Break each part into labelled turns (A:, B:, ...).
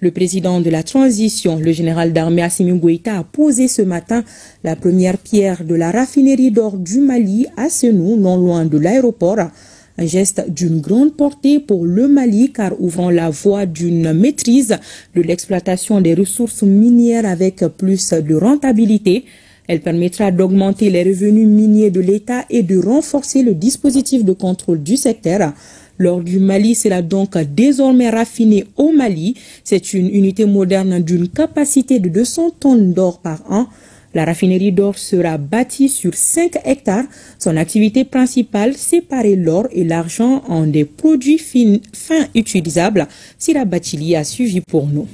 A: Le président de la transition, le général d'armée Assimi Goïta, a posé ce matin la première pierre de la raffinerie d'or du Mali à Senou, non loin de l'aéroport. Un geste d'une grande portée pour le Mali car ouvrant la voie d'une maîtrise de l'exploitation des ressources minières avec plus de rentabilité. Elle permettra d'augmenter les revenus miniers de l'État et de renforcer le dispositif de contrôle du secteur. L'or du Mali sera donc désormais raffiné au Mali. C'est une unité moderne d'une capacité de 200 tonnes d'or par an. La raffinerie d'or sera bâtie sur 5 hectares. Son activité principale, séparer l'or et l'argent en des produits fins utilisables. Sira Batili a suivi pour nous.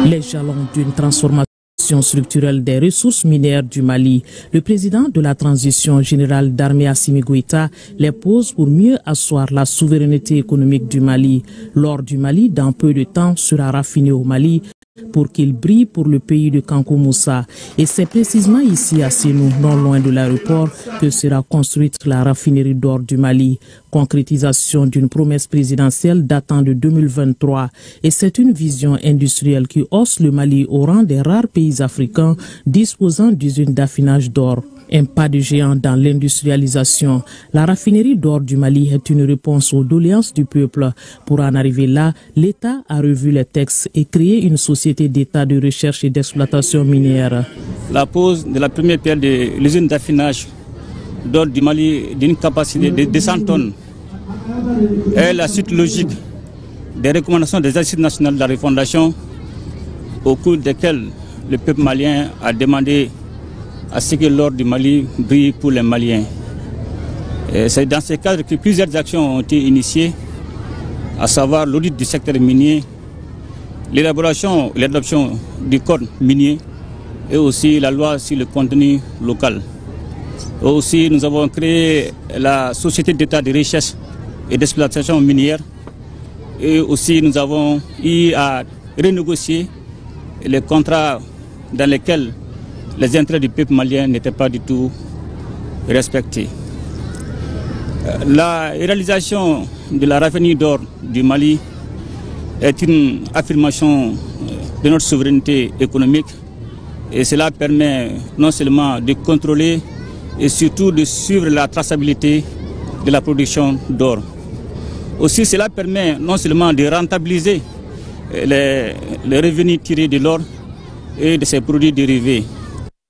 B: Les jalons d'une transformation structurelle des ressources minières du Mali. Le président de la transition générale d'armée Assimi Goïta les pose pour mieux asseoir la souveraineté économique du Mali. L'or du Mali, dans peu de temps, sera raffiné au Mali pour qu'il brille pour le pays de Kankou Moussa. Et c'est précisément ici à Senou, non loin de l'aéroport, que sera construite la raffinerie d'or du Mali. Concrétisation d'une promesse présidentielle datant de 2023. Et c'est une vision industrielle qui hausse le Mali au rang des rares pays africains disposant d'usines d'affinage d'or. Un pas de géant dans l'industrialisation. La raffinerie d'or du Mali est une réponse aux doléances du peuple. Pour en arriver là, l'État a revu les textes et créé une société d'État de recherche et d'exploitation minière.
C: La pose de la première pierre de l'usine d'affinage d'or du Mali d'une capacité de 200 tonnes est la suite logique des recommandations des assises nationales de la refondation au cours desquelles le peuple malien a demandé à ce que l'or du Mali brille pour les Maliens. C'est dans ce cadre que plusieurs actions ont été initiées, à savoir l'audit du secteur minier, l'élaboration et l'adoption du code minier et aussi la loi sur le contenu local. Aussi, nous avons créé la Société d'État de recherche et d'exploitation minière et aussi nous avons eu à renégocier les contrats dans lesquels les intérêts du peuple malien n'étaient pas du tout respectés. La réalisation de la raffinerie d'or du Mali est une affirmation de notre souveraineté économique et cela permet non seulement de contrôler et surtout de suivre la traçabilité de la production d'or. Aussi, cela permet non seulement de rentabiliser les revenus tirés de l'or et de ses produits dérivés.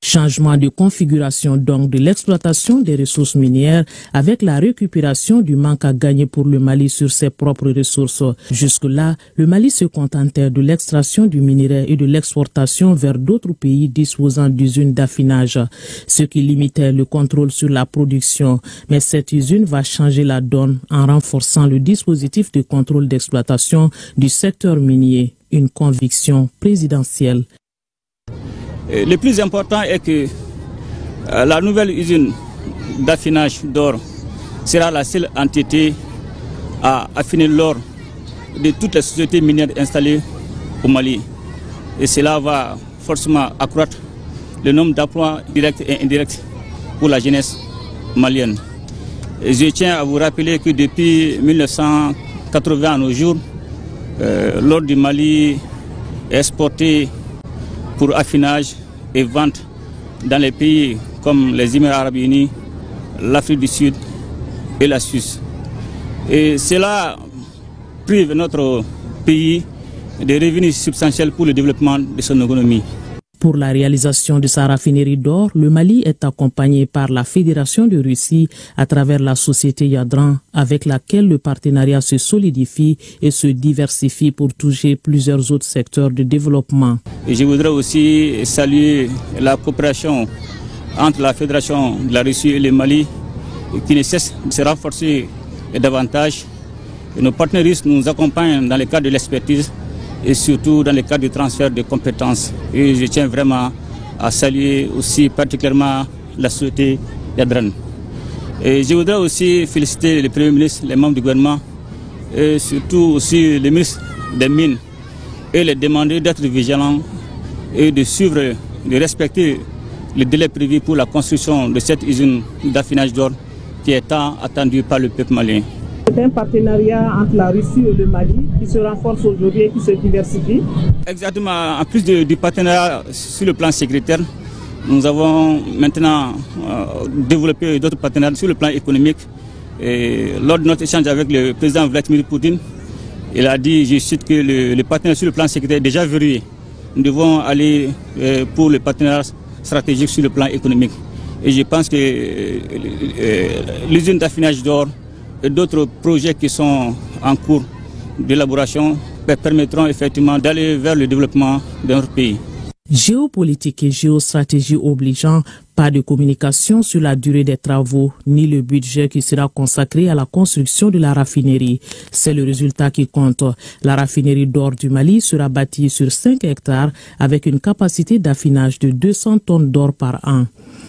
B: Changement de configuration donc de l'exploitation des ressources minières avec la récupération du manque à gagner pour le Mali sur ses propres ressources. Jusque-là, le Mali se contentait de l'extraction du minerai et de l'exportation vers d'autres pays disposant d'usines d'affinage, ce qui limitait le contrôle sur la production. Mais cette usine va changer la donne en renforçant le dispositif de contrôle d'exploitation du secteur minier, une conviction présidentielle.
C: Le plus important est que la nouvelle usine d'affinage d'or sera la seule entité à affiner l'or de toutes les sociétés minières installées au Mali. Et cela va forcément accroître le nombre d'emplois directs et indirects pour la jeunesse malienne. Et je tiens à vous rappeler que depuis 1980 à nos jours, l'or du Mali est exporté pour affinage et vente dans les pays comme les Émirats arabes unis, l'Afrique du Sud et la Suisse. Et cela prive notre pays de revenus substantiels pour le développement de son économie.
B: Pour la réalisation de sa raffinerie d'or, le Mali est accompagné par la Fédération de Russie à travers la société Yadran, avec laquelle le partenariat se solidifie et se diversifie pour toucher plusieurs autres secteurs de développement.
C: Et je voudrais aussi saluer la coopération entre la Fédération de la Russie et le Mali, qui ne cesse de se renforcer davantage. Et nos partenaires russes nous accompagnent dans le cadre de l'expertise et surtout dans le cadre du transfert de compétences. Et je tiens vraiment à saluer aussi particulièrement la société Yadran. Et je voudrais aussi féliciter le Premier ministre, les membres du gouvernement et surtout aussi le ministre des Mines et les demander d'être vigilants et de suivre, de respecter le délai prévu pour la construction de cette usine d'affinage d'or qui est tant attendue par le peuple malien.
D: C'est un partenariat entre la Russie et le Mali qui se renforce aujourd'hui et qui se diversifie. Exactement.
C: En plus du partenariat sur le plan sécuritaire, nous avons maintenant développé d'autres partenariats sur le plan économique. Et lors de notre échange avec le président Vladimir Poutine, il a dit, je cite, que le partenariat sur le plan sécuritaire est déjà verrouillé. Nous devons aller pour le partenariat stratégique sur le plan économique. Et je pense que l'usine d'affinage d'or et d'autres projets qui sont en cours d'élaboration permettront effectivement d'aller vers le développement de notre pays.
B: Géopolitique et géostratégie obligeant, pas de communication sur la durée des travaux, ni le budget qui sera consacré à la construction de la raffinerie. C'est le résultat qui compte. La raffinerie d'or du Mali sera bâtie sur 5 hectares avec une capacité d'affinage de 200 tonnes d'or par an.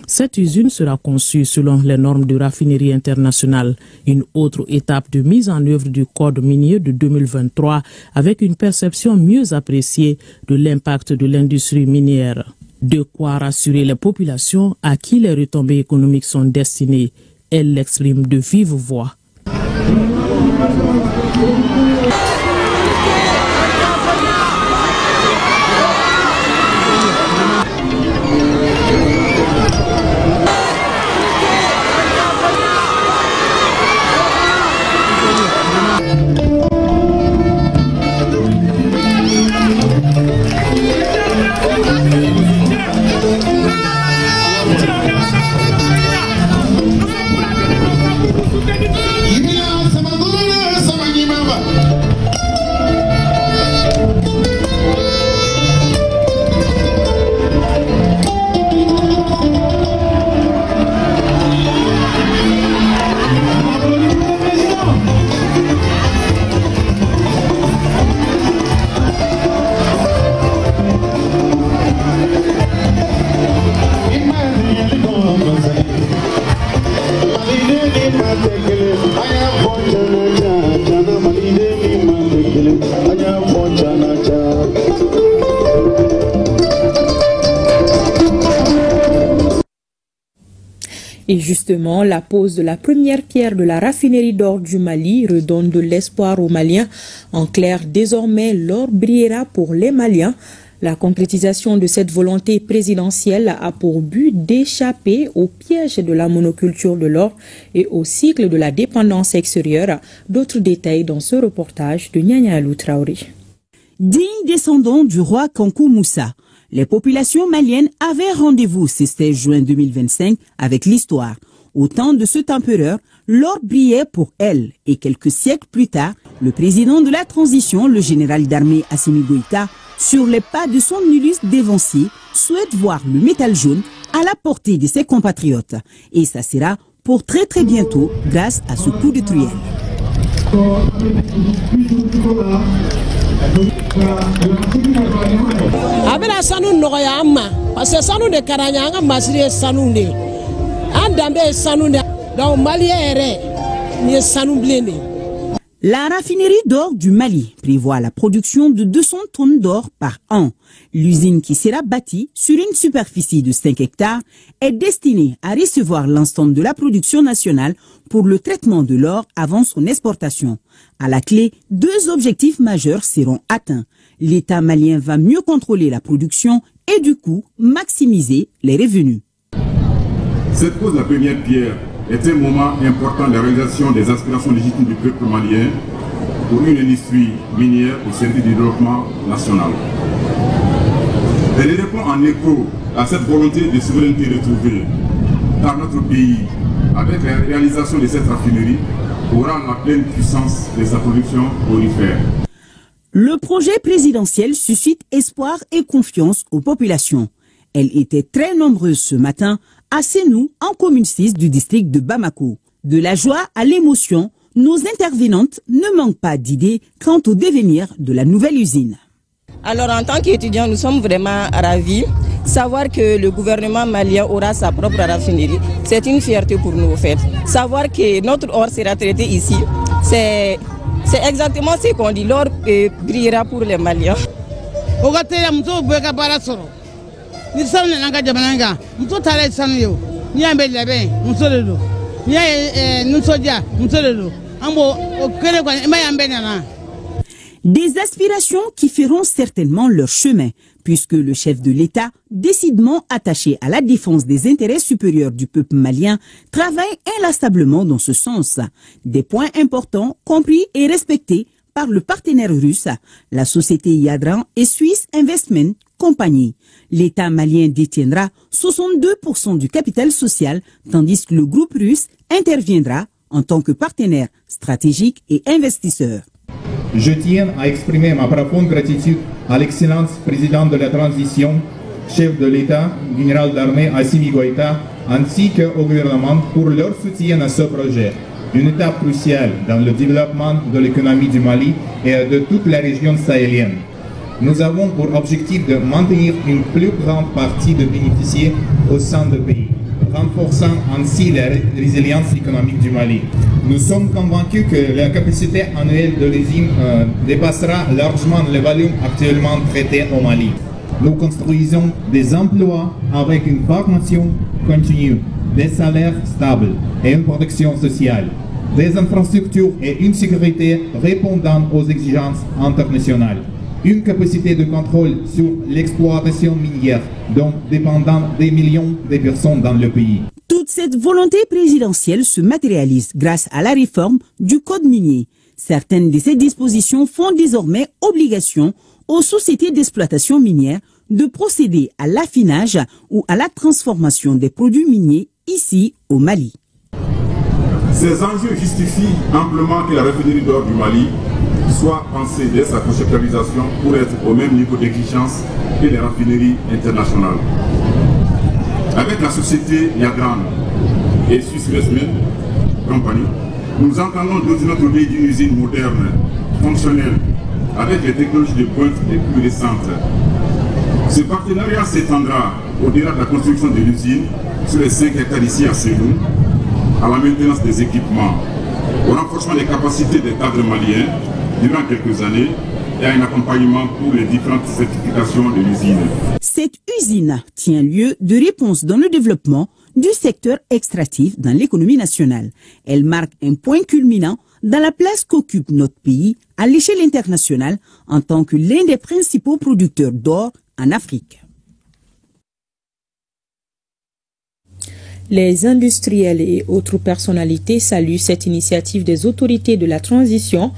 B: Cette usine sera conçue selon les normes de raffinerie internationale. Une autre étape de mise en œuvre du code minier de 2023 avec une perception mieux appréciée de l'impact de l'industrie minière. De quoi rassurer les populations à qui les retombées économiques sont destinées. Elle l'exprime de vive voix.
A: Et justement, la pose de la première pierre de la raffinerie d'or du Mali redonne de l'espoir aux Maliens. En clair, désormais, l'or brillera pour les Maliens. La concrétisation de cette volonté présidentielle a pour but d'échapper au piège de la monoculture de l'or et au cycle de la dépendance extérieure. D'autres détails dans ce reportage de Nyanya Alou Traoré.
E: Digne descendant du roi Kankou Moussa, les populations maliennes avaient rendez-vous ce 16 juin 2025 avec l'histoire. Au temps de cet empereur, l'or brillait pour elle et quelques siècles plus tard, le président de la transition, le général d'armée Assimi Goïta, sur les pas de son illustre dévancier, souhaite voir le métal jaune à la portée de ses compatriotes. Et ça sera pour très bientôt grâce à ce coup de truelle.
F: Abena sanu nogoya amma parce que sanu de karanya nga masiri sanu de andambe sanu de donc malien ere ni sanu blende.
E: La raffinerie d'or du Mali prévoit la production de 200 tonnes d'or par an. L'usine qui sera bâtie sur une superficie de 5 hectares est destinée à recevoir l'ensemble de la production nationale pour le traitement de l'or avant son exportation. À la clé, 2 objectifs majeurs seront atteints. L'État malien va mieux contrôler la production et du coup maximiser les revenus.
G: Cette pose de la première pierre est un moment important de la réalisation des aspirations légitimes du peuple malien pour une industrie minière au service du développement national. Elle répond en écho à cette volonté de souveraineté retrouvée dans notre pays avec la réalisation de cette raffinerie pour rendre la pleine puissance de sa production aurifère.
E: Le projet présidentiel suscite espoir et confiance aux populations. Elles étaient très nombreuses ce matin à Sénou, en commune 6 du district de Bamako. De la joie à l'émotion, nos intervenantes ne manquent pas d'idées quant au devenir de la nouvelle usine.
H: Alors en tant qu'étudiants, nous sommes vraiment ravis. Savoir que le gouvernement malien aura sa propre raffinerie, c'est une fierté pour nous au fait. Savoir que notre or sera traité ici, c'est exactement ce qu'on dit, l'or brillera pour les Maliens.
E: Des aspirations qui feront certainement leur chemin, puisque le chef de l'État, décidément attaché à la défense des intérêts supérieurs du peuple malien, travaille inlassablement dans ce sens. Des points importants, compris et respectés par le partenaire russe, la société Yadran et Swiss Investment Company. L'État malien détiendra 62% du capital social, tandis que le groupe russe interviendra en tant que partenaire stratégique et investisseur.
I: Je tiens à exprimer ma profonde gratitude à l'excellence président de la transition, chef de l'État, général d'armée Assimi Goïta, ainsi qu'au gouvernement pour leur soutien à ce projet, une étape cruciale dans le développement de l'économie du Mali et de toute la région sahélienne. Nous avons pour objectif de maintenir une plus grande partie de bénéficiaires au sein du pays, renforçant ainsi la résilience économique du Mali. Nous sommes convaincus que la capacité annuelle de l'usine dépassera largement le volume actuellement traité au Mali. Nous construisons des emplois avec une formation continue, des salaires stables et une protection sociale, des infrastructures et une sécurité répondant aux exigences internationales, une capacité de contrôle sur l'exploitation minière, dont dépendant des millions de personnes dans le pays.
E: Toute cette volonté présidentielle se matérialise grâce à la réforme du code minier. Certaines de ces dispositions font désormais obligation aux sociétés d'exploitation minière de procéder à l'affinage ou à la transformation des produits miniers ici au Mali.
G: Ces enjeux justifient amplement que la raffinerie d'or du Mali soit pensée dès sa conceptualisation pour être au même niveau d'exigence que les raffineries internationales. Avec la société Yadran et Swiss Investment Company, nous entendons doter notre pays d'une usine moderne, fonctionnelle, avec les technologies de pointe les plus récentes. Ce partenariat s'étendra au-delà de la construction de l'usine sur les 5 hectares ici à Sénou, à la maintenance des équipements, au renforcement des capacités des cadres maliens durant quelques années et à un accompagnement pour les différentes certifications de l'usine.
E: Cette usine tient lieu de réponse dans le développement du secteur extractif dans l'économie nationale. Elle marque un point culminant dans la place qu'occupe notre pays à l'échelle internationale en tant que l'un des principaux producteurs d'or en Afrique.
A: Les industriels et autres personnalités saluent cette initiative des autorités de la transition